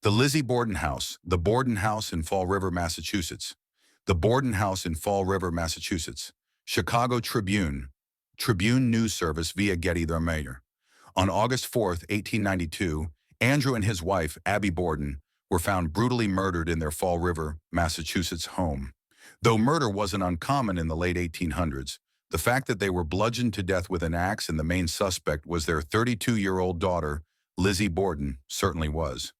The Lizzie Borden House, the Borden House in Fall River, Massachusetts. The Borden House in Fall River, Massachusetts. Chicago Tribune News Service via Getty their mayor. On August 4th, 1892, Andrew and his wife, Abby Borden, were found brutally murdered in their Fall River, Massachusetts home. Though murder wasn't uncommon in the late 1800s, the fact that they were bludgeoned to death with an axe and the main suspect was their 32-year-old daughter, Lizzie Borden, certainly was.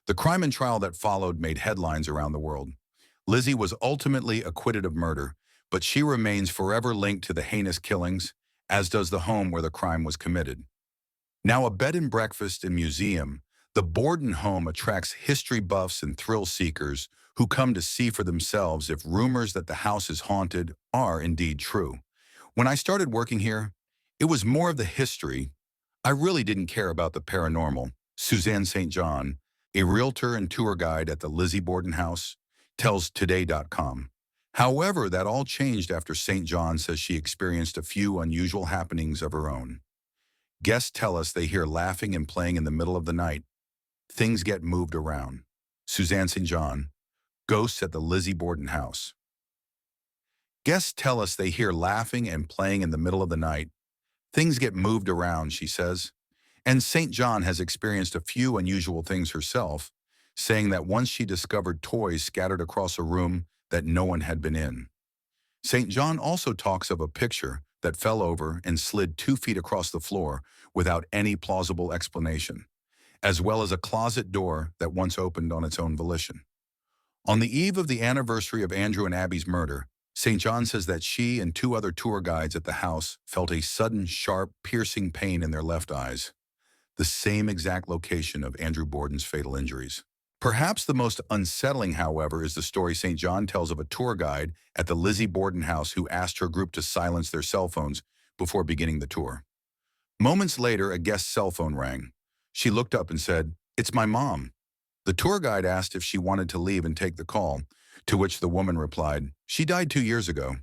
The crime and trial that followed made headlines around the world. Lizzie was ultimately acquitted of murder, but she remains forever linked to the heinous killings, as does the home where the crime was committed. Now a bed and breakfast and museum, the Borden home attracts history buffs and thrill seekers who come to see for themselves if rumors that the house is haunted are indeed true. When I started working here, it was more of the history. I really didn't care about the paranormal. Suzanne St. John, a realtor and tour guide at the Lizzie Borden House, tells Today.com. However, that all changed after St. John says she experienced a few unusual happenings of her own. Guests tell us they hear laughing and playing in the middle of the night. Things get moved around. Suzanne St. John, ghosts at the Lizzie Borden House. Guests tell us they hear laughing and playing in the middle of the night. Things get moved around, she says. And St. John has experienced a few unusual things herself, saying that once she discovered toys scattered across a room that no one had been in. St. John also talks of a picture that fell over and slid 2 feet across the floor without any plausible explanation, as well as a closet door that once opened on its own volition. On the eve of the anniversary of Andrew and Abby's murder, St. John says that she and 2 other tour guides at the house felt a sudden, sharp, piercing pain in their left eyes, the same exact location of Andrew Borden's fatal injuries. Perhaps the most unsettling, however, is the story St. John tells of a tour guide at the Lizzie Borden House who asked her group to silence their cell phones before beginning the tour. Moments later, a guest's cell phone rang. She looked up and said, "It's my mom." The tour guide asked if she wanted to leave and take the call, to which the woman replied, "She died 2 years ago."